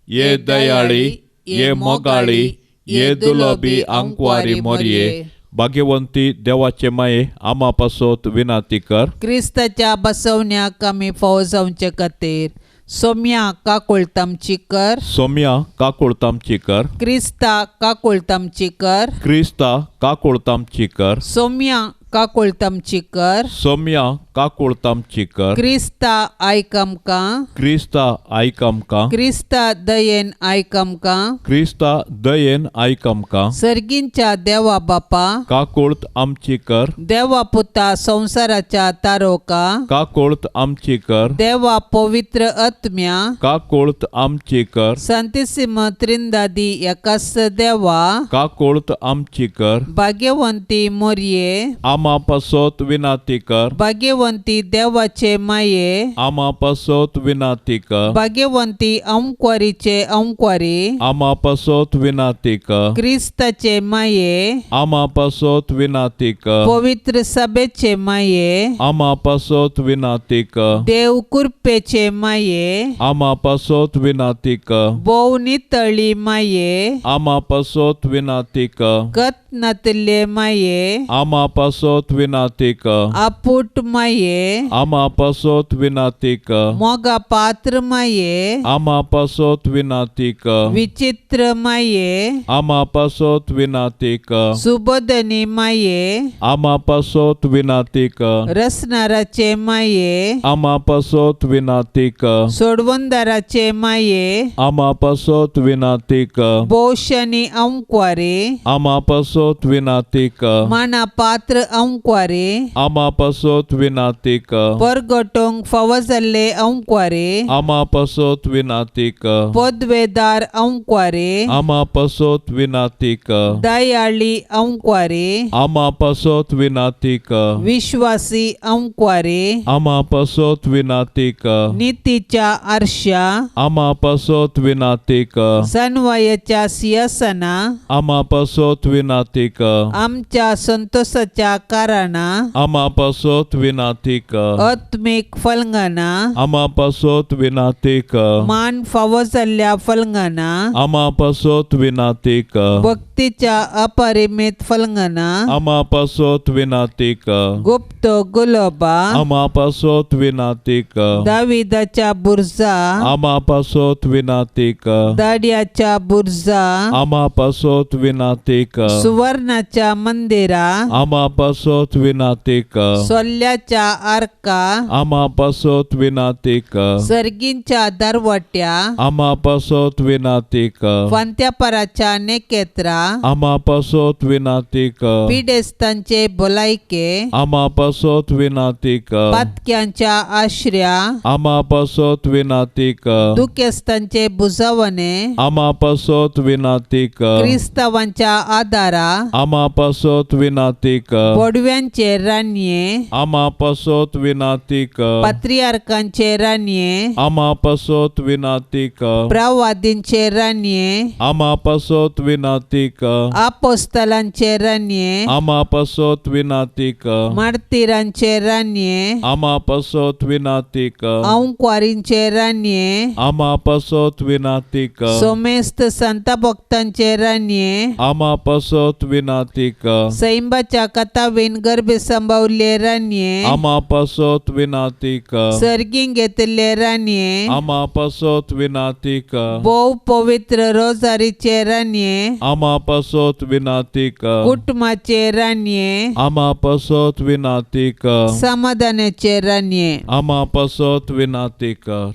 ये दयाळी, ये मोगाळी ये दुलोबी आंकवारी मोरये भाग्यवंती देवाचे माये आमा पासोत विनाती कर. क्रिस्ताच्या बसवण्याक आमी फावो जावचे खातीर सोम्या काकुळतामची कर. सोम्या काकुळतामची कर. क्रिस्ता काकुळतामची कर. क्रिस्ता काकुळतामची कर. सोम्या काकुळतामची कर. सोम्या काकुळतामची कर. क्रिस्ता आयक आमकां. क्रिस्ता आयक आमकां. क्रिस्ता दयेन आयक आमकां. क्रिस्ता दयेन आयक आमकां. सर्गींच्या देवा बापा काकुळत आमची कर. देवा पुता संसाराच्या तारोका काकुळत आमची कर. देवा पवित्र आत्म्या काकुळत आमची कर. सांतिसिम त्रिंदादी एकाच देवा काकुळत आमची कर. भाग्यवंती मोरये आमा पासोत विनाती कर. भाग्यवंती देवाचे माये आमा पासोत विनाती कर. भाग्यवंती अंक्वारीचे अंक्वारी आमा पासोत विनाती कर. क्रिस्ताचे माये आमा पासोत विनाती कर. पवित्र सभेचे माये आमा पासोत विनाती कर. देव कृपेचे माये आमा पासोत विनाती कर. बोव नितळी माये आमा पासोत विनाती कर. कत नतले माये आमा पासोत विनाती कर. आपूट माये आमा पासोत विनाती कर. मोगा पात्र माये आमा पासोत विनाती कर. विचित्र माये आमा पासोत विनाती कर. सुबोधनी माये आमा पासोत विनाती कर. रसनाराचे माये आमा पासोत विनाती कर. सोडवंदाराचे माये आमा पासोत विनाती कर. बोशनी अंक्वारे आमा पासोत विनाती कर. माना पात्र अंक्वारे आमा पासोत विनाती कर. परगटोंग फावो जाल्ले अंक्वारे आमा पासोत विनाती कर. पदवेदार अंक्वारे आमा पासोत विनाती कर. दयाळी अंक्वारे आमा पासोत विनाती कर. विश्वासी अंक्वारे आमा पासोत विनाती कर. नीतीच्या आरशा आमा पासोत विनाती कर. सन्वयाच्या सिंहासना आमा पासोत विनाती कर. आमच्या संतोषाच्या कारणा आमा पासोत विनाती कर. आत्मिक फलंगाना आमा पासोत विनाती कर. मान फावो जाल्ल्या फलंगाना आमा पासोत विनाती कर. भक्तीच्या अपरिमित फलंगाना आमा पासोत विनाती कर. गुप्त गुलाबा आमा पासोत विनाती कर. दाविदाच्या बुर्जा आमा पासोत विनाती कर. दाड्याच्या बुर्जा आमा पासोत विनाती कर. सुवर्णाच्या मंदिरा आमा पासोत विनाती कर. सोल्ल्याच्या आर्का आमा पासोत विनाती कर. सर्गींच्या दरवट्या आमा पासोत विनाती कर. फांत्यापराच्या नेकेत्रा आमा पासोत विनाती कर. पिडेस्तांचे भलायके आमा पासोत विनाती कर. पातक्यांच्या आश्र्या आमा पासोत विनाती कर. दुखेस्तांचे बुजावणे आमा पासोत विनाती कर. क्रिस्तावांच्या आदारा आमा पासोत विनाती कर. पडव्यांचे रान्ये आमा पासोत विनाती कर. पात्रियार्कांचे रान्ये आमा पासोत विनाती कर. प्रवादींचे रान्ये आमा पासोत विनाती कर. आपोस्तलांचे रान्ये आमा पासोत विनाती कर. मार्तिरांचे रान्ये आमा पासोत विनाती कर. अंक्वारींचे रान्ये आमा पासोत विनाती कर. सोमेस्त संत भक्तांचे रान्ये आमा पासोत विनाती कर. सैंबाच्या कथावीन गर्भ संभवले रान्ये आमा पासोत विनाती कर. सर्गीं घेतले रान्ये आमा पासोत विनाती कर. बोव पवित्र रोजारीचे रान्ये आमा पासोत विनाती कर. कुटुंबाचे रान्ये आमा पासोत विनाती कर. समाधानाचे रान्ये आमा पासोत विनाती कर.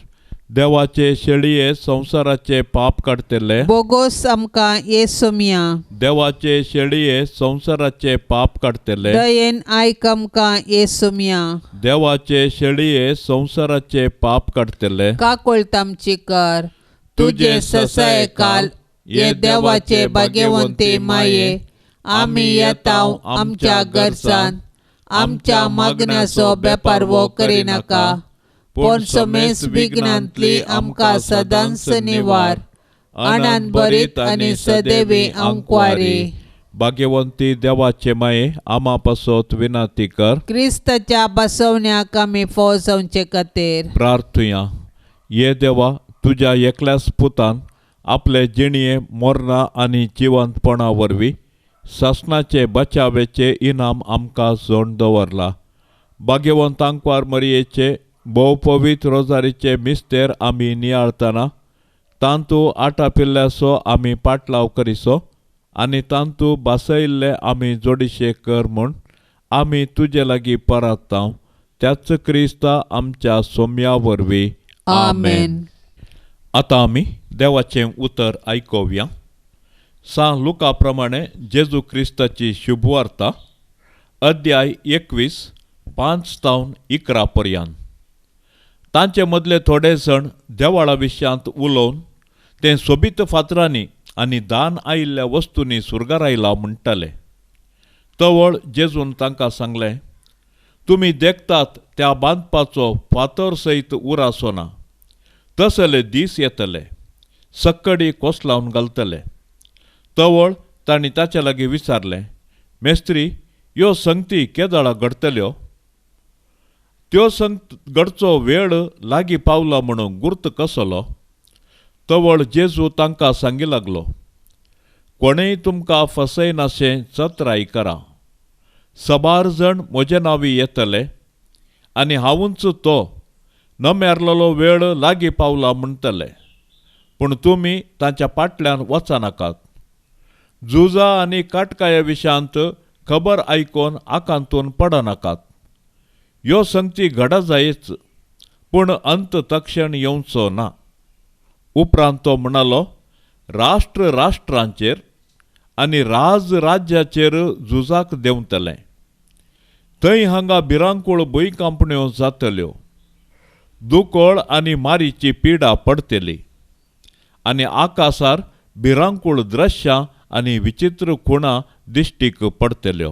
देवाचे शेळये संसाराचे पाप काडतले. बोगोस आमकां येसुमिया देवाचे शेळये संसाराचे पाप काडतले. दयेन आयक आमकां येसुमिया देवाचे शेळये संसाराचे पाप काडतले. काकोळतामची कर तुझे ससाय काल ये देवाचे भाग्यवंते माये आमी येताव आमच्या गरजान आमच्या मागण्याचो बेपार वो करिनाका पण समेस विघ्नांतली आमकां सदांच निवार आनंद भरीत आनी सदैवी अंक्वारी. भाग्यवंती देवाचे माये आमा पासोत विनाती कर. क्रिस्ताच्या बसवण्याक आमी फावो जावचे खातीर प्रार्थुया. ये देवा तुझ्या एकल्याच पुतान आपले जिणये मोरना आनी जिवंतपणा वरवीं शासनाचे बचावेचे इनाम आमकां जोड दवरला. भाग्यवंतांकवार मरयेचे भोव पवित्र रोजारीचे मिस्तेर आमी नियाळतना तांतू आटापिल्ल्याचो आमी पाटलाव करिसो आनी तांतू बासयिल्ले आमी जोडिशे कर म्हूण आमी तुजे लागीं परतांव. त्याच क्रिस्ता आमच्या सोम्या वरवीं. आमेन. आतां आमी देवाचें उतर आयकोवया. लुका प्रमाणे जेजू क्रिस्ताची शुभवार्ता अध्याय 21 5-11 पर्यंत. तांचे मदले थोडे जण देवाळा विशयांत उलोवन तें सोबीत फातरांनी आनी दान आयिल्ल्या वस्तूंनी सुरगार आयला म्हणटाले. तवळ जेजून तांकां सांगलें, तुमी देखतात त्या बांदपाचो फातर सयत उर ना. तसले दीस येतले, सक्कडी कोसलावन घालतले. तवळ तांणी ताचे लागीं विचारलें, मेस्त्री, ह्यो संगती केदाळा घडतल्यो? त्यो संगत घडचो वेळ लागीं पावला म्हणून गुर्त कसलो? तवळ जेजू तांकां सांगी लागलो, कोणेय तुमकां फसयनाशें चत्राई करा. सबार जण म्हजे नांवी येतले आनी हांवूच तो नमेरलेलो वेळ लागीं पावला म्हणटले, पूण तुमी तांच्या फाटल्यान वचनाकात. झुजा आनी काटकाया विशांत खबर आयकोन आकांतून पडनाकात. ह्यो संगती घडा जायच, पूण अंत तक्षण येवचो ना. उपरांत तो म्हणालो, राष्ट्र राष्ट्रांचेर आनी राज राज्याचेर झुजाक देंवतलें. थंय हांगा भिरांकूळ भुंयकांपण्यो जातल्यो. दुकोळ आनी मारीची पिडा पडटली आनी आकाशार भिरांकूळ दृश्यां आनी विचित्र खुणां दिश्टीक पडटल्यो.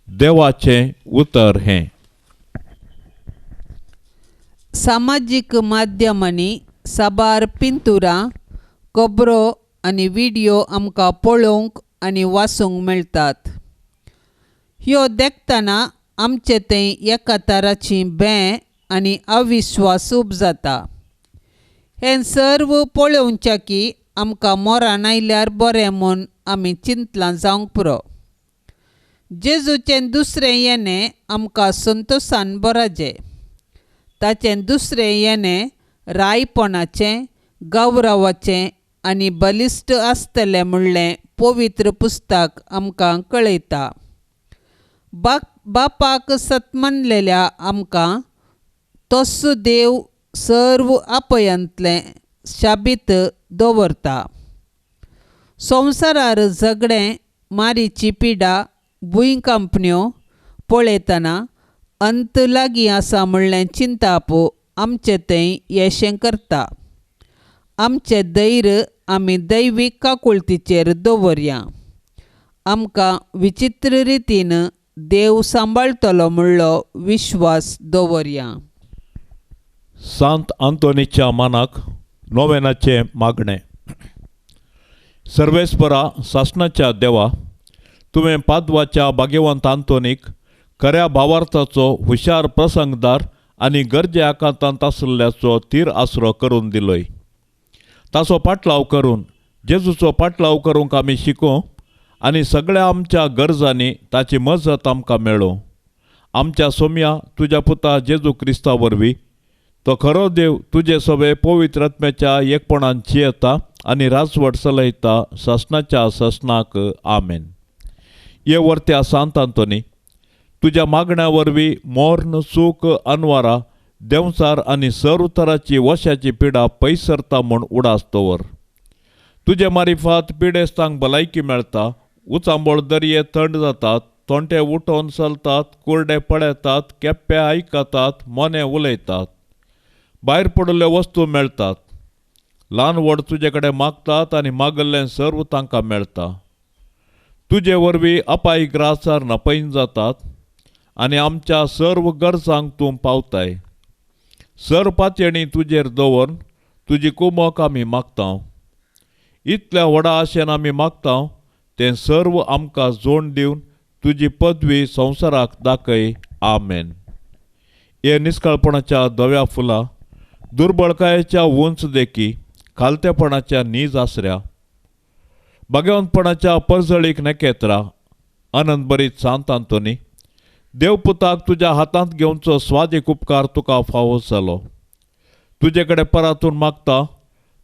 देवाचें उतर हें. सामाजीक माध्यमांनी साबार पिंतुरां, खबरो आनी व्हिडिओ आमकां पळोवंक आनी वाचूंक मेळटात. ह्यो देखतना आमचे थंय एका तराची भें आनी अविश्वास जाता. हें सर्व पळोवच्या की आमकां मोरान आयल्यार बरें म्हूण आमी चिंतलां जावंक पुरो. जेजूचें दुसरें येणें आमकां संतोशान बराजें. ताचें दुसरें येणें रायपणाचें, गौरवाचें आनी बलिश्ट आसतलें म्हणलें पवित्र पुस्तक आमकां कळयता. बापाक सतमनलेल्या आमकां तस्सो देव सर्व आपयांतलें शाबीत दवरता. संवसारार झगडें, मारीची पिडा, भुंयकांपण्यो पळयतना अंत लागीं आसा म्हणलें चिंताप आमचें थंय येशें करता. आमचें धैर्य आमी दैवीक काकुळतीचेर दवरया. आमकां विचित्र रितीन देव सांबाळटलो म्हणलो विश्वास दवरया. सांत आंतोनीच्या मानाक नोवेनाचें मागणें. सर्वेस्परा शासनाच्या देवा, तुवें पाद्वाच्या भाग्यवंत आंतोनीक खऱ्या भावार्थाचो हुशार प्रसंगदार आनी गरजे आकांतांत आसल्याचो तीर आसरो करून दिलोय. ताचो पाटलाव करून जेजूचो पाटलाव करूंक आमी शिकूं आनी सगळ्या आमच्या गरजांनी ताची मजत आमकां मेळो. आमच्या सोम्या तुज्या पुता जेजू क्रिस्ता वरवीं तो खरो देव तुजे सवे पवित्र आत्म्याच्या एकपणान जियेता आनी राजवट चलयता शासनाच्या शासनाक. आमेन. ये वर्त्या सांत आंतोनी, तुज्या मागण्या वरवीं मोर्न, सूख, अनवारा, देंवचार आनी सर्व तराची वशाची पिडा पयस सरता म्हूण उडास दवर. तुजे मारिफात पिडेस्तांक भलायकी मेळटा. उचांबोळ दर्ये थंड जातात, तोंटे उठोवन चलतात, कुर्डे पळेतात, केप्पे आयकतात, मोने उलयतात. भायर पडिल्ल्यो वस्तू मेळटात. ल्हान व्हड तुजे कडेन मागतात आनी मागल्लें सर्व तांकां मेळटा. तुजे वरवीं अपाय ग्रासार नपयन जातात आनी आमच्या सर्व गरजांक तूं पावताय. सर पातयेणी तुजेर दवरून तुजी कुमक आमी मागतांव. इतल्या व्हडा आशेन आमी मागतांव तें सर्व आमकां जोड दिवन तुजी पदवी संवसाराक दाखय. आमेन. हे निश्कळपणाच्या धव्या फुलां, दुर्बळकायेच्या उंच देखी, खालतेपणाच्या नीज आसऱ्या भाग्यवंतपणाच्या परजळीक नेकेत्रा आनंद बरीत सांत आंतोनी देवपुताक तुज्या हातांत घेवचो स्वादीक उपकार तुका फावो जालो. तुजे कडेन परातून मागता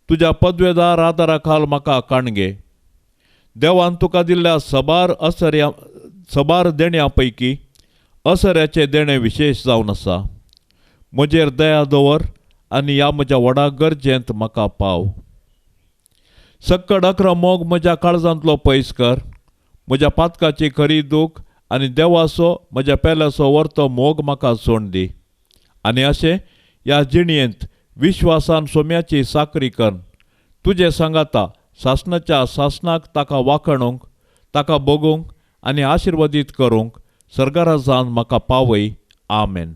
तुज्या पदवेदार आदारा खाल म्हाका काणगे. देवान तुका दिल्ल्या सबार देण्यां पैकी असऱ्याचे देणे विशेष जावन आसा. म्हजेर दया दवर आनी ह्या म्हज्या व्हडा गरजेंत म्हाका पाव. सक्कड 11 मोग म्हज्या काळजांतलो पयस कर. म्हज्या पातकाची खरी दूख आनी देवाचो म्हज्या पेल्याचो व्हरतो मोग म्हाका सोड दी. आनी अशें ह्या जिणयेंत विश्वासान सोम्याची साकरी कर. तुजे सांगाता सासणाच्या सासणाक ताका वाखणूंक ताका बगूंक आनी आशिर्वादीत करूंक सर्गराजान म्हाका पावय. आमेन.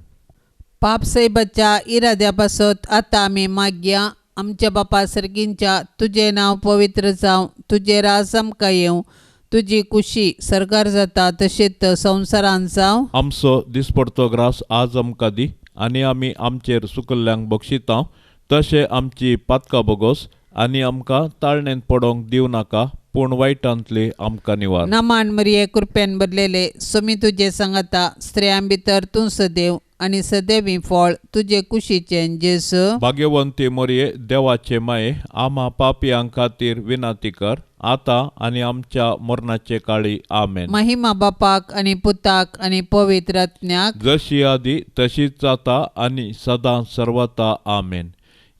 पाप सैबाच्या इराद्या पासत आतां आमी मागया. आमच्या बापा सर्गींच्या तुझे नांव पवित्र जावं, तुझे राज आमकां येवं, तुजी कुशी सरकार जाता तशेंच संवसारांत जावं. आमचो दिसपडतो ग्रास आज आमकां दी आनी आमी आमचेर सुकल्ल्यांक बक्षिता तशें आमची पातकां बोगोस आनी आमकां ताळणेंत पडोंक दिव नाका पूण वायटांतली आमकां निवार. नमान मरिये कृपेन भरलेले सोमी तुजे सांगाता स्त्रियां भितर तूं सदैव आनी सदैवी फळ तुजे कुशीचें जेस. भाग्यवंती मोरये देवाचे माये आम्हा पापियां खातीर विनाती कर आतां आनी आमच्या मरणाचे काळी. आमेन. महिमा बापाक आनी पुताक आनी पवित्र आत्म्याक जशी आदी तशीच जाता आनी सदां सर्वता. आमेन.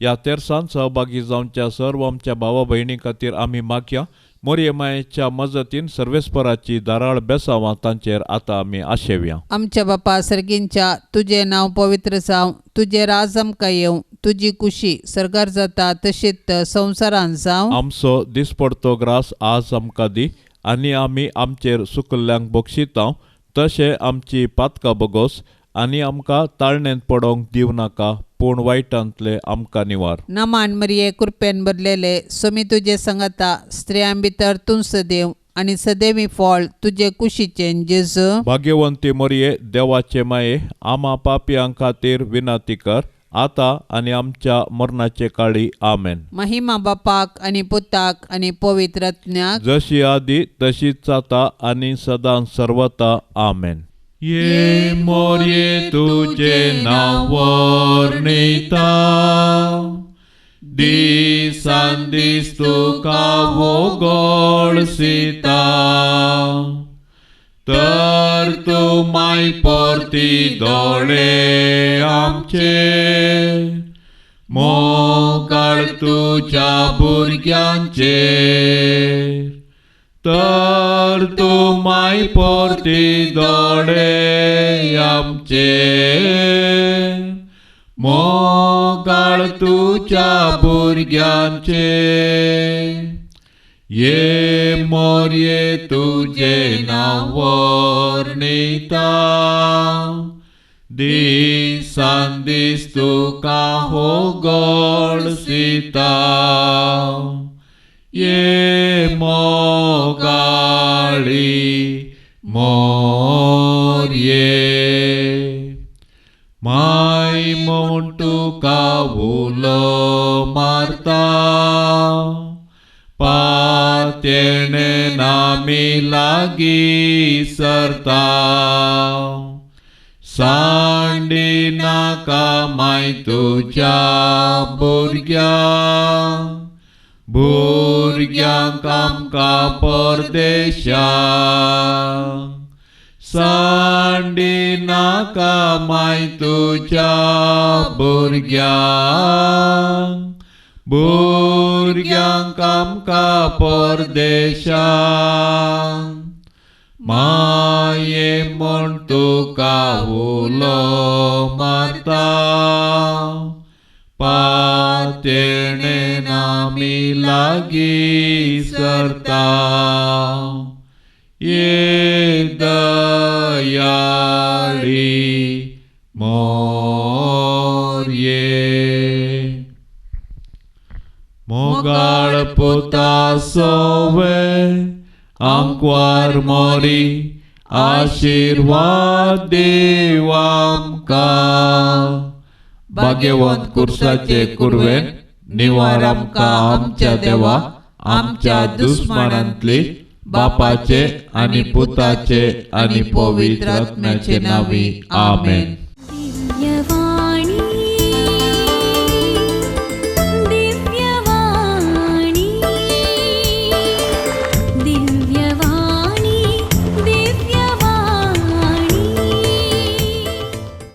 ह्या तेर्सान सहभागी जावच्या सर्व आमच्या भावा भयणी खातीर आमी मागया. मोरये मायेच्या मजतीन सर्वेस्पराची दाराळ बेसावां तांचेर आतां आमी आशेवया. आमच्या बापा सर्गींच्या तुझे नांव पवित्र जावं, तुझे राज आमकां येवं, तुजी कुशी सरकार जाता तशेंच संवसारांत जावं. आमचो दिसपडतो ग्रास आज आमकां दी आनी आमी आमचेर सुकल्ल्यांक बक्षिता तशें आमची पातकां बोगोस आनी आमकां ताळणेंत पडोंक दिव नाका पूण वायटांतले आमकां निवार. नमान मरिये कृपेन भरलेले सोमी तुजे सांगाता स्त्रियां भितर तूं सदैव आनी सदैवी फळ तुजे कुशीचें जेस. भाग्यवंती मोरये देवाचे माये आम्हा पापियां खातीर विनाती कर आतां आनी आमच्या मरणाचे काळी. आमेन. महिमा बापाक आनी पुताक आनी पवित्र आत्म्याक जशी आदी तशीच जाता आनी सदां सर्वता. आमेन. ये मोरये तुझे नाव वर्णिता दिसान दीस तुका वगळसिता तर तूं माय परती दोळे आमचे मोगाळ तुज्या भुरग्यांचे तर तूं माय परती दोळे आमचे मोगाळ तुज्या भुरग्यांचे ये मोरये तुझे नांव वर्णिता दिसान दीस तुका होगळसिता ये मोगाळी मोरये माय म्हूण तुका उलो मारता पातेणे नामी लागी सरता सांडी नाका माय तुज्या भुरग्यांक आमकां परदेशा सांडी नाका माय तुज्या भुरग्यांक आमकां परदेशा माये म्हूण तुका उलो मारता पातेणे नामी लागी सरता ये दयाळी मोरये मोगाळ पुता सोवे आमकां मोरी आशीर्वाद देव आमकां भाग्यवंत कुर्साचे कुरवेन निवार आमकां आमच्या देवा आमच्या दुस्मानांतली बापाचे आनी पुताचे आनी पवित्र आत्म्याचे नांवी आमेन.